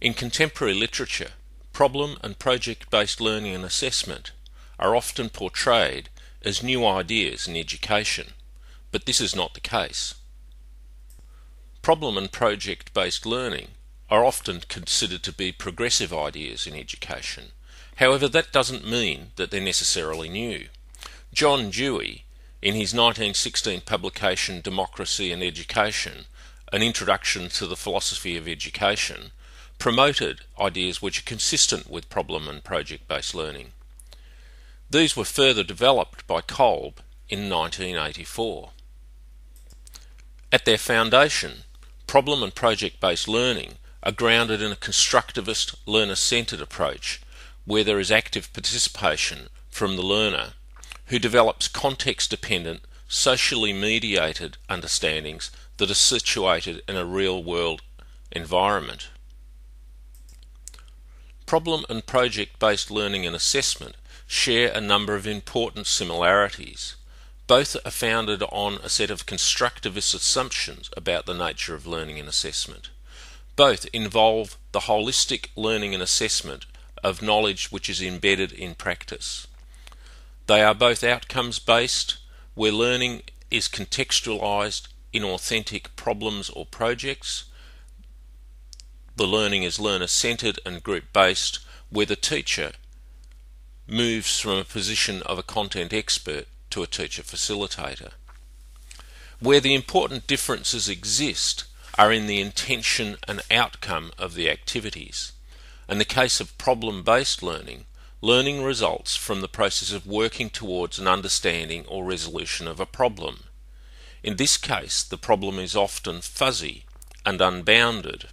In contemporary literature, problem and project-based learning and assessment are often portrayed as new ideas in education, but this is not the case. Problem and project-based learning are often considered to be progressive ideas in education. However, that doesn't mean that they're necessarily new. John Dewey, in his 1916 publication Democracy and Education, An Introduction to the Philosophy of Education, promoted ideas which are consistent with problem and project-based learning. These were further developed by Kolb in 1984. At their foundation, problem and project-based learning are grounded in a constructivist, learner-centered approach where there is active participation from the learner who develops context-dependent, socially mediated understandings that are situated in a real-world environment. Problem and project-based learning and assessment share a number of important similarities. Both are founded on a set of constructivist assumptions about the nature of learning and assessment. Both involve the holistic learning and assessment of knowledge which is embedded in practice. They are both outcomes-based, where learning is contextualized in authentic problems or projects. The learning is learner-centered and group-based, where the teacher moves from a position of a content expert to a teacher facilitator. Where the important differences exist are in the intention and outcome of the activities. In the case of problem-based learning, learning results from the process of working towards an understanding or resolution of a problem. In this case, the problem is often fuzzy and unbounded,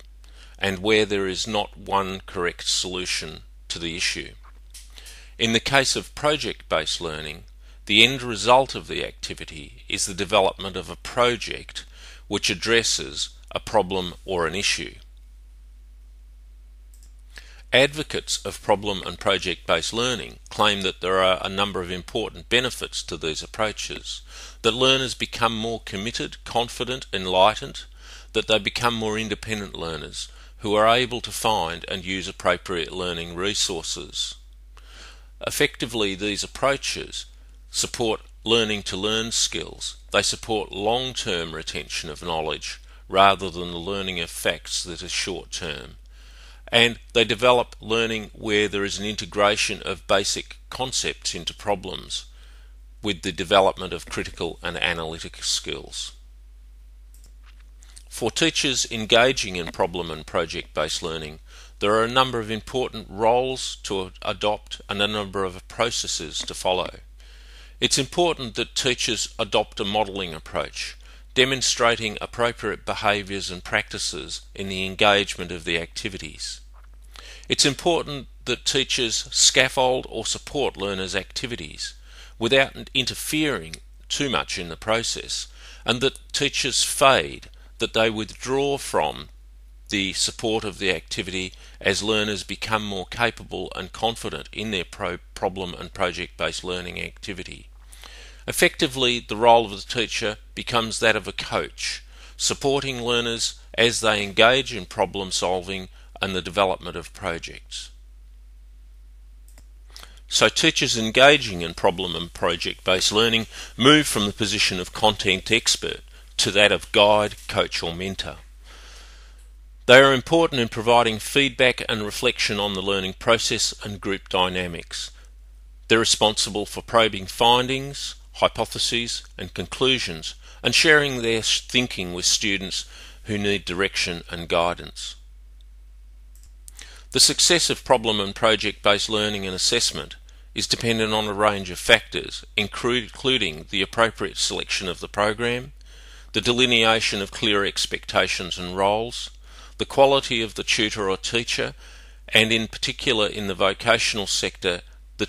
and where there is not one correct solution to the issue. In the case of project-based learning, the end result of the activity is the development of a project which addresses a problem or an issue. Advocates of problem and project-based learning claim that there are a number of important benefits to these approaches, that learners become more committed, confident, enlightened, that they become more independent learners who are able to find and use appropriate learning resources. Effectively, these approaches support learning to learn skills. They support long-term retention of knowledge rather than the learning of facts that are short-term. And they develop learning where there is an integration of basic concepts into problems with the development of critical and analytic skills. For teachers engaging in problem and project-based learning, there are a number of important roles to adopt and a number of processes to follow. It's important that teachers adopt a modelling approach, demonstrating appropriate behaviours and practices in the engagement of the activities. It's important that teachers scaffold or support learners' activities without interfering too much in the process, and that teachers fade, that they withdraw from the support of the activity as learners become more capable and confident in their problem and project-based learning activity. Effectively, the role of the teacher becomes that of a coach, supporting learners as they engage in problem solving and the development of projects. So teachers engaging in problem and project-based learning move from the position of content expert to that of guide, coach or mentor. They are important in providing feedback and reflection on the learning process and group dynamics. They're responsible for probing findings, hypotheses and conclusions and sharing their thinking with students who need direction and guidance. The success of problem and project-based learning and assessment is dependent on a range of factors, including the appropriate selection of the program, the delineation of clear expectations and roles, the quality of the tutor or teacher, and in particular in the vocational sector, the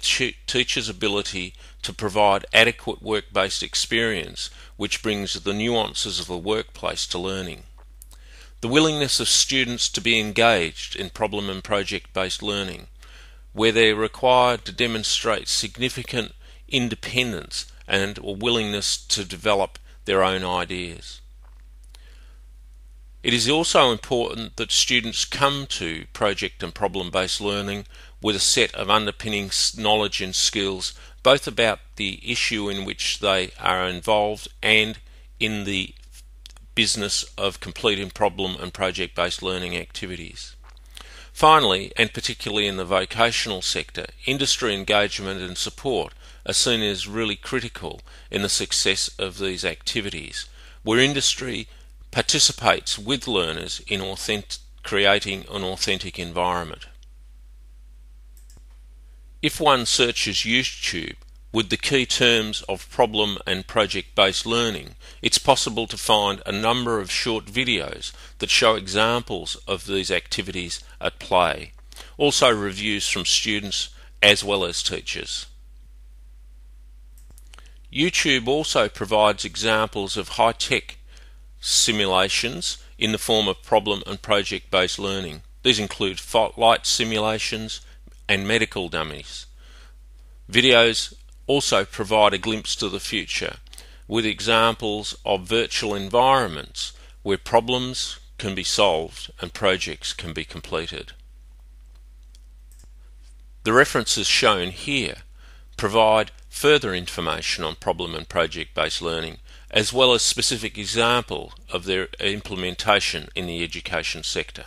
teacher's ability to provide adequate work-based experience which brings the nuances of the workplace to learning. The willingness of students to be engaged in problem and project-based learning, where they're required to demonstrate significant independence and a willingness to develop their own ideas. It is also important that students come to project and problem-based learning with a set of underpinning knowledge and skills, both about the issue in which they are involved and in the business of completing problem and project-based learning activities. Finally, and particularly in the vocational sector, industry engagement and support are seen as really critical in the success of these activities, where industry participates with learners in creating an authentic environment. If one searches YouTube with the key terms of problem and project-based learning, it's possible to find a number of short videos that show examples of these activities at play, also reviews from students as well as teachers. YouTube also provides examples of high-tech simulations in the form of problem and project-based learning. These include flight simulations and medical dummies. Videos also provide a glimpse to the future with examples of virtual environments where problems can be solved and projects can be completed. The references shown here provide further information on problem and project-based learning, as well as specific examples of their implementation in the education sector.